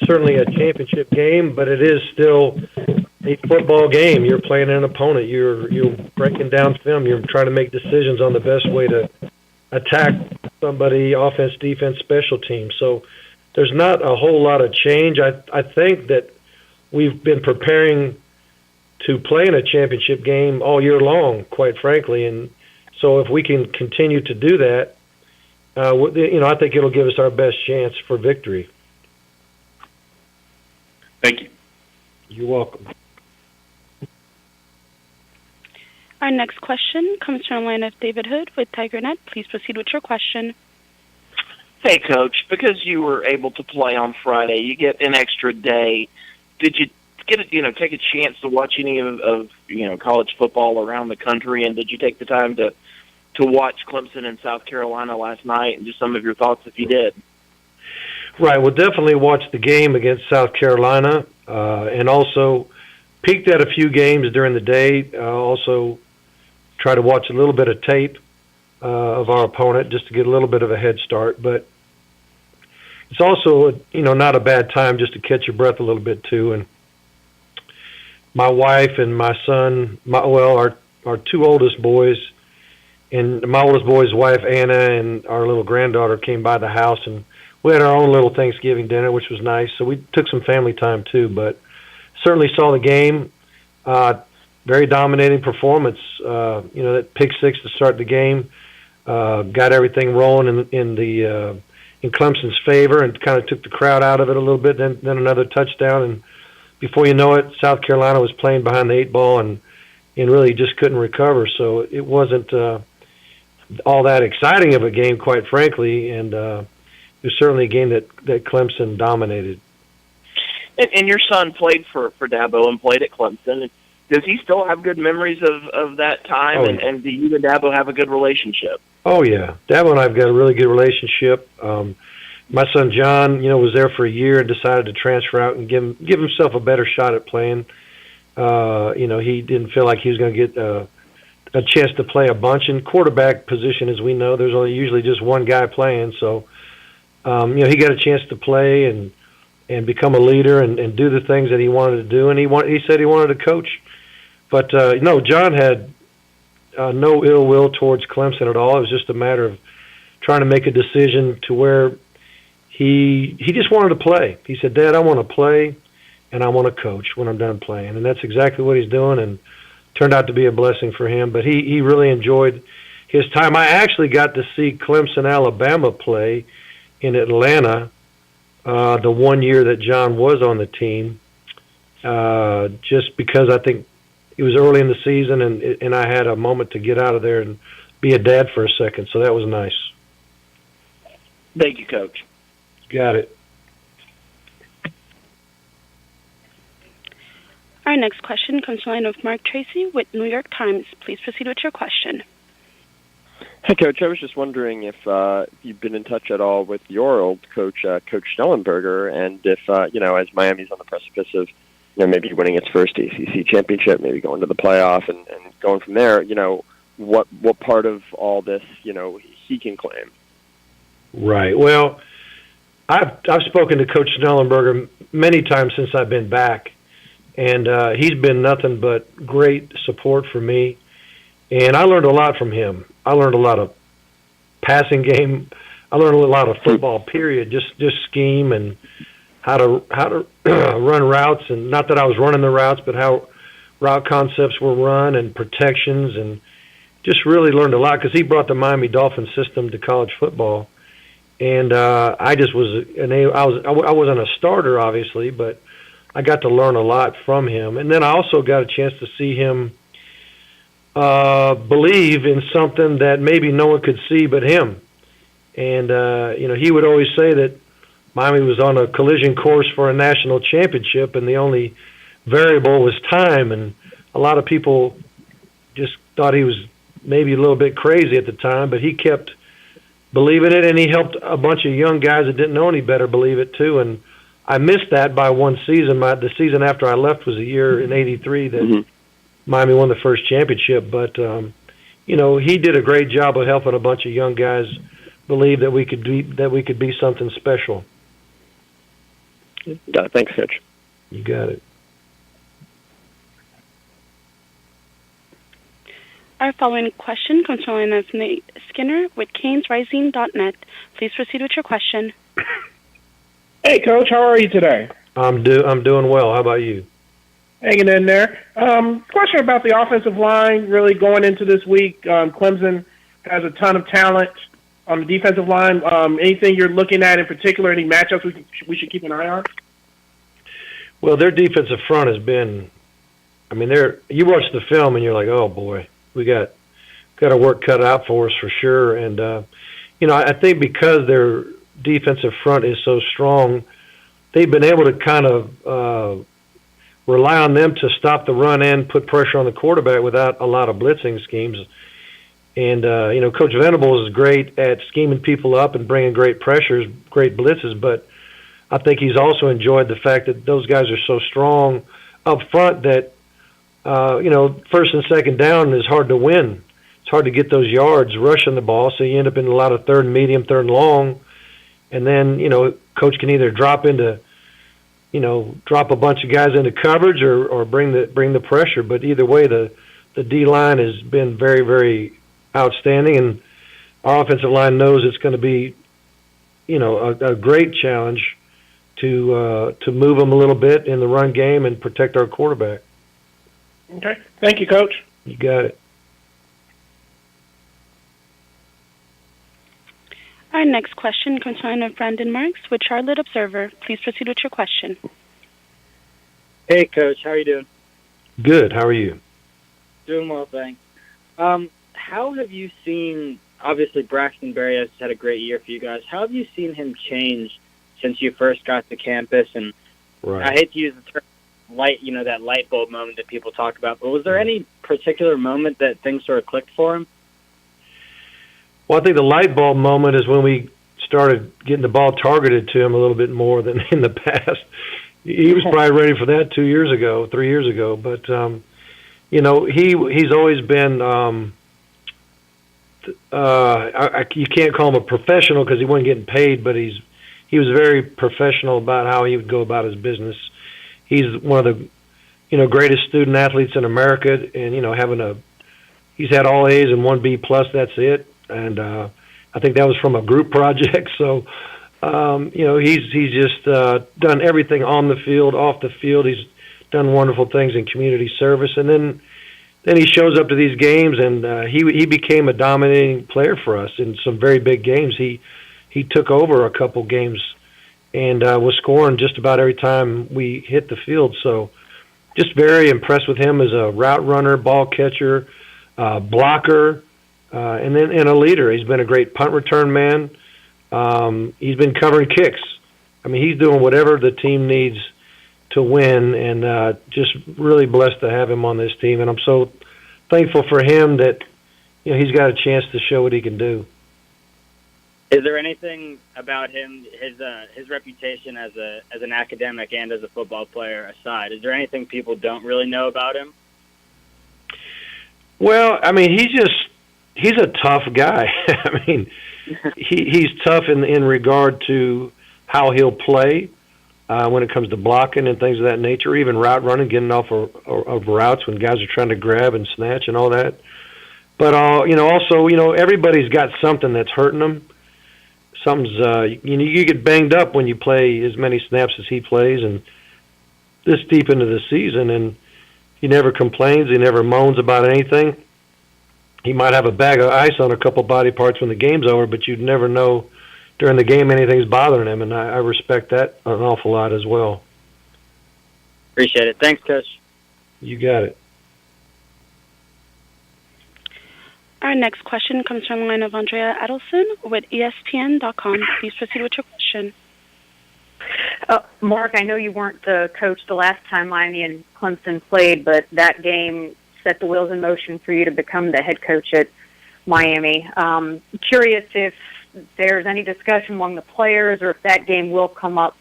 certainly a championship game, but it is still a football game. You're playing an opponent. You're breaking down film. You're trying to make decisions on the best way to attack somebody, offense, defense, special teams. So there's not a whole lot of change. I think that we've been preparing to play in a championship game all year long, quite frankly. And so if we can continue to do that, I think it'll give us our best chance for victory. Thank you. You're welcome. Our next question comes from the line of David Hood with TigerNet. Please proceed with your question. Hey, Coach, because you were able to play on Friday, you get an extra day. Did you take a chance to watch any of college football around the country, and did you take the time to watch Clemson and South Carolina last night, and just some of your thoughts if you did? Right. Well, definitely watched the game against South Carolina, and also peeked at a few games during the day. Also try to watch a little bit of tape of our opponent just to get a little bit of a head start. But it's also, not a bad time just to catch your breath a little bit too. And my wife and my son, our two oldest boys, and my oldest boy's wife, Anna, and our little granddaughter came by the house, and we had our own little Thanksgiving dinner, which was nice. So we took some family time too, but certainly saw the game. Very dominating performance. That pick six to start the game got everything rolling in Clemson's favor, and kind of took the crowd out of it a little bit. Then another touchdown, and before you know it, South Carolina was playing behind the eight ball and really just couldn't recover. So it wasn't all that exciting of a game, quite frankly, and it was certainly a game that Clemson dominated. And your son played for Dabo and played at Clemson. Does he still have good memories of that time? Oh, yeah. And do you and Dabo have a good relationship? Oh, yeah. Dabo and I have got a really good relationship. My son John, was there for a year and decided to transfer out and give himself a better shot at playing. He didn't feel like he was going to get a chance to play a bunch. In quarterback position, as we know, there's only usually just one guy playing. So, he got a chance to play and become a leader and do the things that he wanted to do. And he said he wanted to coach. But, John had no ill will towards Clemson at all. It was just a matter of trying to make a decision to where he just wanted to play. He said, Dad, I want to play and I want to coach when I'm done playing. And that's exactly what he's doing, and turned out to be a blessing for him. But he really enjoyed his time. I actually got to see Clemson, Alabama play in Atlanta the one year that John was on the team, just because I think it was early in the season, and I had a moment to get out of there and be a dad for a second, so that was nice. Thank you, Coach. Got it. Our next question comes from the line of Mark Tracy with New York Times. Please proceed with your question. Hey, Coach. I was just wondering if you've been in touch at all with your old coach, Coach Schnellenberger, and if, as Miami's on the precipice of, maybe winning its first ACC championship, maybe going to the playoff and going from there, what part of all this, he can claim. Right. Well, I've spoken to Coach Schnellenberger many times since I've been back, and he's been nothing but great support for me. And I learned a lot from him. I learned a lot of passing game. I learned a lot of football, period, just scheme and how to run routes. And not that I was running the routes, but how route concepts were run and protections, and just really learned a lot because he brought the Miami Dolphins system to college football. And I wasn't a starter, obviously, but I got to learn a lot from him. And then I also got a chance to see him believe in something that maybe no one could see but him. And, he would always say that Miami was on a collision course for a national championship, and the only variable was time. And a lot of people just thought he was maybe a little bit crazy at the time, but he kept believing it, and he helped a bunch of young guys that didn't know any better believe it too. And I missed that by one season. The season after I left was a year in '83 that Miami won the first championship. But he did a great job of helping a bunch of young guys believe that we could be something special. Thanks, Coach. You got it. Our following question comes from the line of Nate Skinner with CanesRising.net. Please proceed with your question. Hey, Coach, how are you today? I'm doing well. How about you? Hanging in there. Question about the offensive line really going into this week. Clemson has a ton of talent on the defensive line. Anything you're looking at in particular, any matchups we should keep an eye on? Well, their defensive front has been, you watch the film and you're like, oh boy, we got our work cut out for us for sure. And, I think because their defensive front is so strong, they've been able to kind of rely on them to stop the run and put pressure on the quarterback without a lot of blitzing schemes. And, Coach Venables is great at scheming people up and bringing great pressures, great blitzes, but I think he's also enjoyed the fact that those guys are so strong up front that, first and second down is hard to win. It's hard to get those yards rushing the ball, so you end up in a lot of third and medium, third and long, and then, Coach can either drop a bunch of guys into coverage or bring the pressure. But either way, the D-line has been very, very outstanding, and our offensive line knows it's going to be, a great challenge to move them a little bit in the run game and protect our quarterback. Okay. Thank you, Coach. You got it. Our next question comes from Brandon Marks with Charlotte Observer. Please proceed with your question. Hey, Coach. How are you doing? Good. How are you? Doing well, thanks. How have you seen, obviously Braxton Berry has had a great year for you guys. How have you seen him change since you first got to campus? And right. I hate to use the term that light bulb moment that people talk about, but was there any particular moment that things sort of clicked for him? Well, I think the light bulb moment is when we started getting the ball targeted to him a little bit more than in the past. He was probably ready for that 3 years ago. But, he's always been, you can't call him a professional because he wasn't getting paid, but he was very professional about how he would go about his business. He's one of the, greatest student athletes in America, and, he's had all A's and 1 B+, that's it. And I think that was from a group project. So, he's just done everything on the field, off the field. He's done wonderful things in community service. And then he shows up to these games, and he became a dominating player for us in some very big games. He took over a couple games and was scoring just about every time we hit the field. So just very impressed with him as a route runner, ball catcher, blocker, and a leader. He's been a great punt return man. He's been covering kicks. He's doing whatever the team needs to win, and just really blessed to have him on this team. And I'm so thankful for him that he's got a chance to show what he can do. Is there anything about him, his reputation as an academic and as a football player aside, is there anything people don't really know about him? Well, he's a tough guy. He's tough in regard to how he'll play when it comes to blocking and things of that nature, even route running, getting off of routes when guys are trying to grab and snatch and all that. But also, everybody's got something that's hurting them. Something's you get banged up when you play as many snaps as he plays, and this deep into the season, and he never complains. He never moans about anything. He might have a bag of ice on a couple body parts when the game's over, but you'd never know during the game anything's bothering him, and I respect that an awful lot as well. Appreciate it. Thanks, Coach. You got it. Our next question comes from the line of Andrea Adelson with ESPN.com. Please proceed with your question. Mark, I know you weren't the coach the last time Miami and Clemson played, but that game set the wheels in motion for you to become the head coach at Miami. Curious if there's any discussion among the players or if that game will come up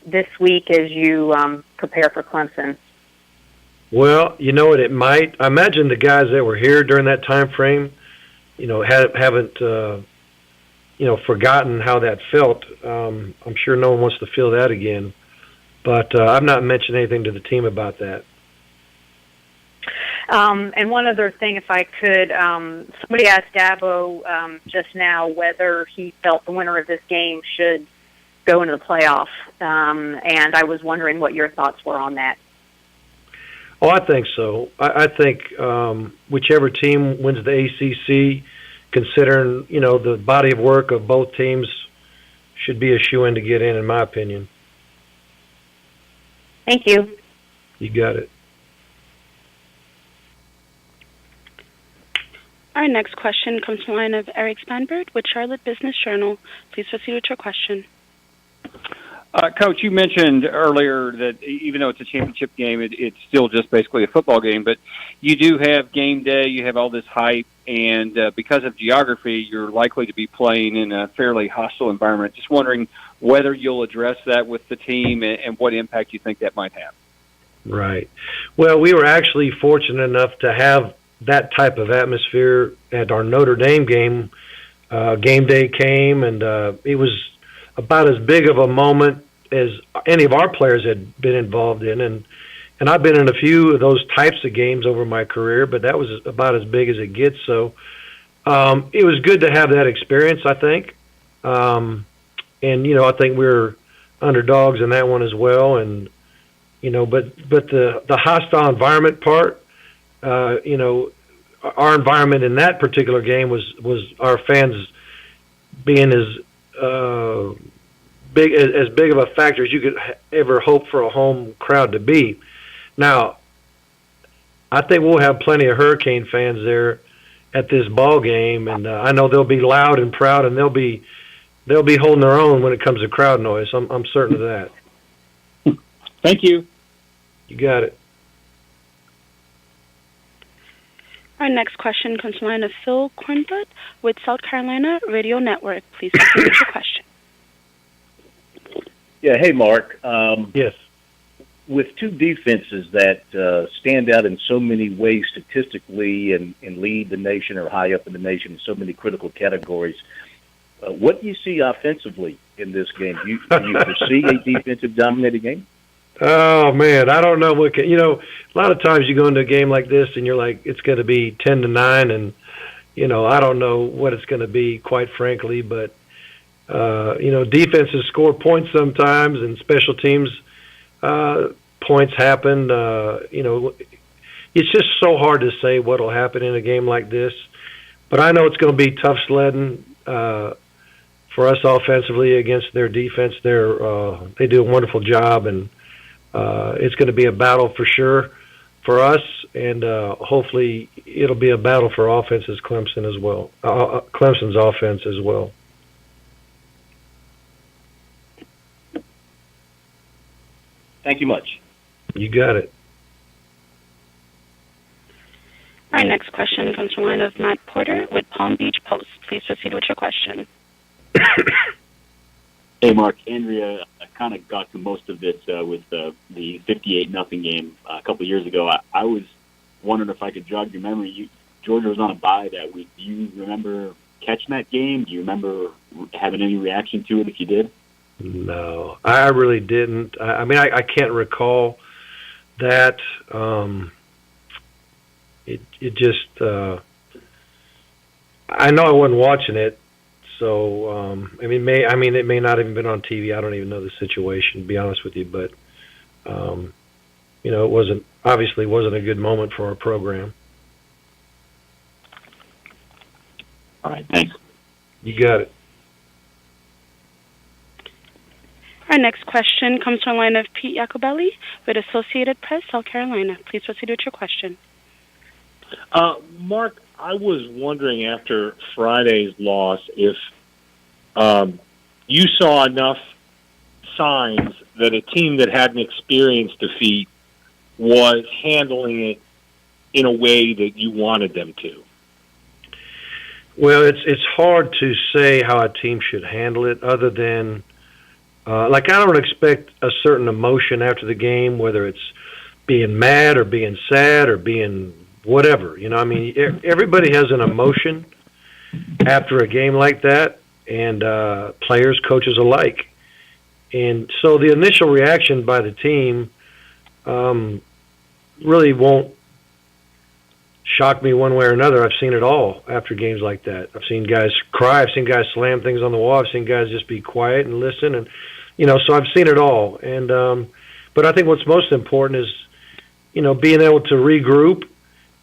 this week as you prepare for Clemson. Well, you know what, it might. I imagine the guys that were here during that time frame, haven't forgotten how that felt. I'm sure no one wants to feel that again. But I've not mentioned anything to the team about that. And one other thing, if I could, somebody asked Dabo just now whether he felt the winner of this game should go into the playoff. And I was wondering what your thoughts were on that. Oh, I think so. I think whichever team wins the ACC, considering, the body of work of both teams, should be a shoo-in to get in my opinion. Thank you. You got it. Our next question comes from the line of Eric Spanberg with Charlotte Business Journal. Please proceed with your question. Coach, you mentioned earlier that even though it's a championship game, it's still just basically a football game. But you do have game day, you have all this hype, and because of geography, you're likely to be playing in a fairly hostile environment. Just wondering whether you'll address that with the team and what impact you think that might have. Right. Well, we were actually fortunate enough to have that type of atmosphere at our Notre Dame game. Game day came, and it was about as big of a moment as any of our players had been involved in. And I've been in a few of those types of games over my career, but that was about as big as it gets. So it was good to have that experience, I think. And, I think we were underdogs in that one as well. And, but the hostile environment part, our environment in that particular game was our fans being as big of a factor as you could ever hope for a home crowd to be. Now, I think we'll have plenty of Hurricane fans there at this ball game, and I know they'll be loud and proud, and they'll be holding their own when it comes to crowd noise. I'm certain of that. Thank you. You got it. Our next question comes from the line of Phil Kornbluth with South Carolina Radio Network. Please proceed with your question. Yeah, hey, Mark. Yes. With two defenses that stand out in so many ways statistically and lead the nation or high up in the nation in so many critical categories, what do you see offensively in this game? Do you foresee a defensive-dominated game? Oh, man, I don't know. A lot of times you go into a game like this and you're like, it's going to be 10-9, and, I don't know what it's going to be, quite frankly, but defenses score points sometimes, and special teams points happen. It's just so hard to say what will happen in a game like this. But I know it's going to be tough sledding for us offensively against their defense. They do a wonderful job, and it's going to be a battle for sure for us, and hopefully it'll be a battle for offenses, Clemson's offense as well. Thank you much. You got it. Our next question comes from the line of Matt Porter with Palm Beach Post. Please proceed with your question. Hey, Mark. Andrea kind of got to most of this with the 58-0 game a couple of years ago. I was wondering if I could jog your memory. Georgia was on a bye that week. Do you remember catching that game? Do you remember having any reaction to it if you did? No, I really didn't. I can't recall that. It just. I know I wasn't watching it, so it may not have been on TV. I don't even know the situation, to be honest with you. But it wasn't a good moment for our program. All right, thanks. You got it. Our next question comes from the line of Pete Jacobelli with Associated Press, South Carolina. Please proceed with your question. Mark, I was wondering after Friday's loss if you saw enough signs that a team that hadn't experienced defeat was handling it in a way that you wanted them to. Well, it's hard to say how a team should handle it other than, I don't expect a certain emotion after the game, whether it's being mad or being sad or being whatever. Everybody has an emotion after a game like that, and players, coaches alike. And so the initial reaction by the team really won't shock me one way or another. I've seen it all after games like that. I've seen guys cry. I've seen guys slam things on the wall. I've seen guys just be quiet and listen. And, so I've seen it all. And, but I think what's most important is, being able to regroup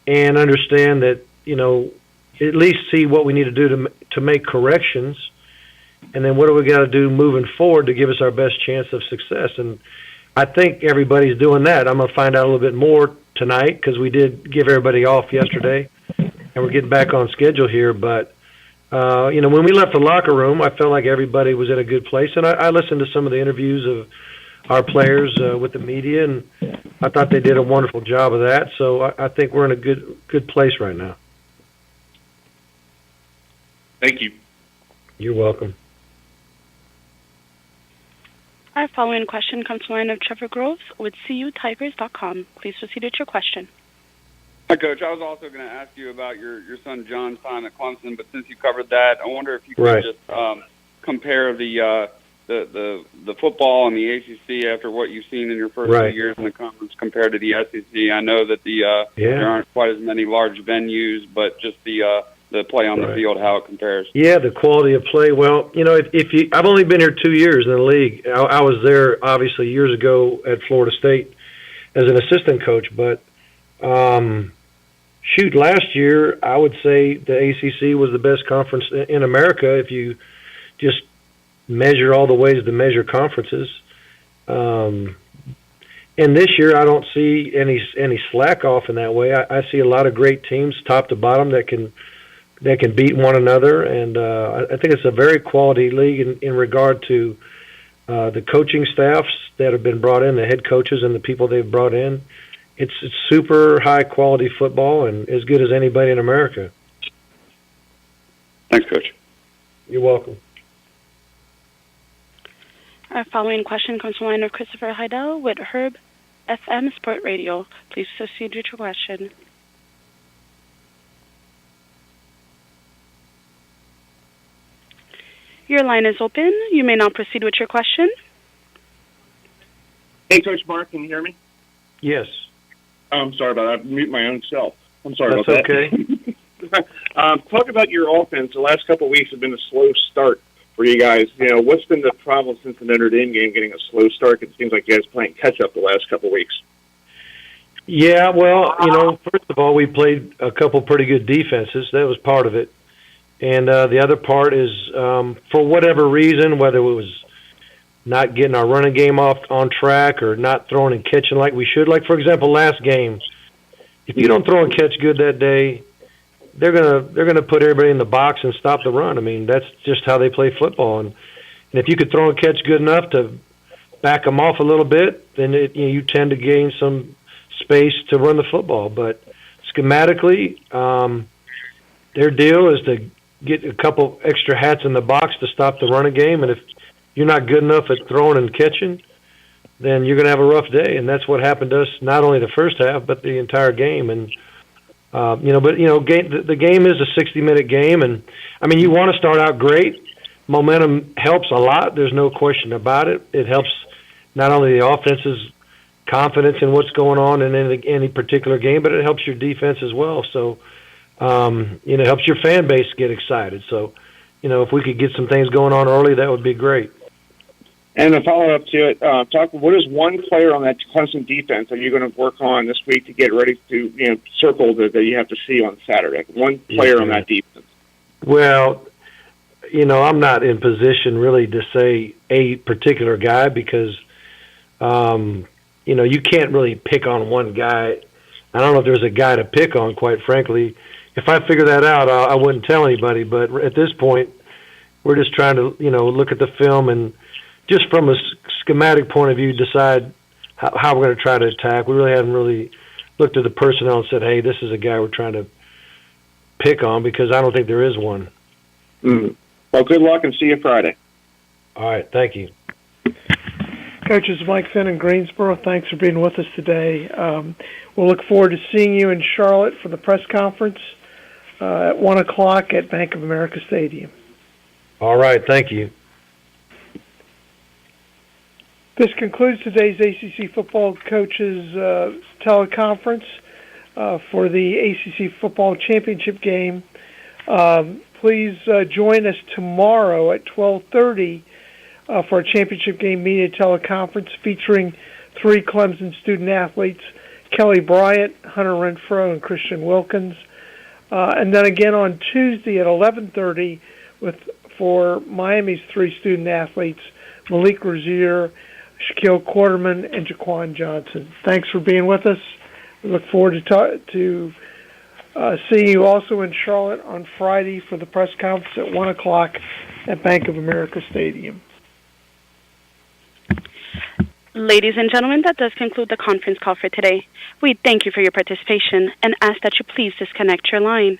and understand that, at least see what we need to do to make corrections. And then what do we got to do moving forward to give us our best chance of success? And I think everybody's doing that. I'm going to find out a little bit more tonight because we did give everybody off yesterday, and we're getting back on schedule here. But, when we left the locker room, I felt like everybody was in a good place. And I listened to some of the interviews of our players with the media, and I thought they did a wonderful job of that. So I think we're in a good place right now. Thank you. You're welcome. Our following question comes from the line of Trevor Groves with CUTigers.com. Please proceed with your question. Hi, Coach. I was also going to ask you about your son John's time at Clemson, but since you covered that, I wonder if you could just compare the football and the ACC after what you've seen in your first 2 years in the conference compared to the SEC. I know that there aren't quite as many large venues, but just the play on the field, how it compares. Yeah, the quality of play. Well, I've only been here 2 years in the league. I was there obviously years ago at Florida State as an assistant coach, but last year I would say the ACC was the best conference in America if you just measure all the ways to measure conferences. And this year I don't see any slack off in that way. I see a lot of great teams top to bottom that can beat one another, and I think it's a very quality league in regard to the coaching staffs that have been brought in, the head coaches and the people they've brought in. It's super high quality football and as good as anybody in America. Thanks, Coach. You're welcome. Our following question comes from the line of Christopher Heidel with Herb FM Sport Radio. Please proceed with your question. Your line is open. You may now proceed with your question. Hey, Coach Mark, can you hear me? Yes. I'm sorry about that. I mute my own self. I'm sorry about that. That's okay. Talk about your offense. The last couple of weeks have been a slow start for you guys. What's been the problem since the Notre Dame game getting a slow start? It seems like you guys playing catch-up the last couple of weeks. Yeah, well, first of all, we played a couple pretty good defenses. That was part of it. And the other part is, for whatever reason, whether it was not getting our running game on track or not throwing and catching like we should. Like, for example, last game, if you don't throw and catch good that day, they're gonna put everybody in the box and stop the run. I mean, that's just how they play football. And if you could throw and catch good enough to back them off a little bit, then you tend to gain some space to run the football. But schematically, their deal is to get a couple extra hats in the box to stop the running game. And if you're not good enough at throwing and catching, then you're going to have a rough day. And that's what happened to us, not only the first half, but the entire game. And, the game is a 60-minute game. And, I mean, you want to start out great. Momentum helps a lot. There's no question about it. It helps not only the offense's confidence in what's going on in any particular game, but it helps your defense as well. So, it helps your fan base get excited. So, if we could get some things going on early, that would be great. And a follow-up to it, what is one player on that Clemson defense that you're going to work on this week to get ready to, circle that you have to see on Saturday? One player on that defense. Well, I'm not in position really to say a particular guy because, you can't really pick on one guy. I don't know if there's a guy to pick on, quite frankly, if I figure that out, I wouldn't tell anybody. But at this point, we're just trying to, look at the film and just from a schematic point of view, decide how we're going to try to attack. We really haven't really looked at the personnel and said, hey, this is a guy we're trying to pick on, because I don't think there is one. Well, good luck and see you Friday. All right, thank you. Coaches Mike Finn in Greensboro, thanks for being with us today. We'll look forward to seeing you in Charlotte for the press conference at 1 o'clock at Bank of America Stadium. All right, thank you. This concludes today's ACC Football Coaches teleconference for the ACC Football Championship game. Please join us tomorrow at 12:30 for a championship game media teleconference featuring 3 Clemson student-athletes, Kelly Bryant, Hunter Renfro, and Christian Wilkins. And then again on Tuesday at 11:30 for Miami's 3 student-athletes, Malik Rozier, Shaquille Quarterman, and Jaquan Johnson. Thanks for being with us. We look forward to seeing you also in Charlotte on Friday for the press conference at 1 o'clock at Bank of America Stadium. Ladies and gentlemen, that does conclude the conference call for today. We thank you for your participation and ask that you please disconnect your line.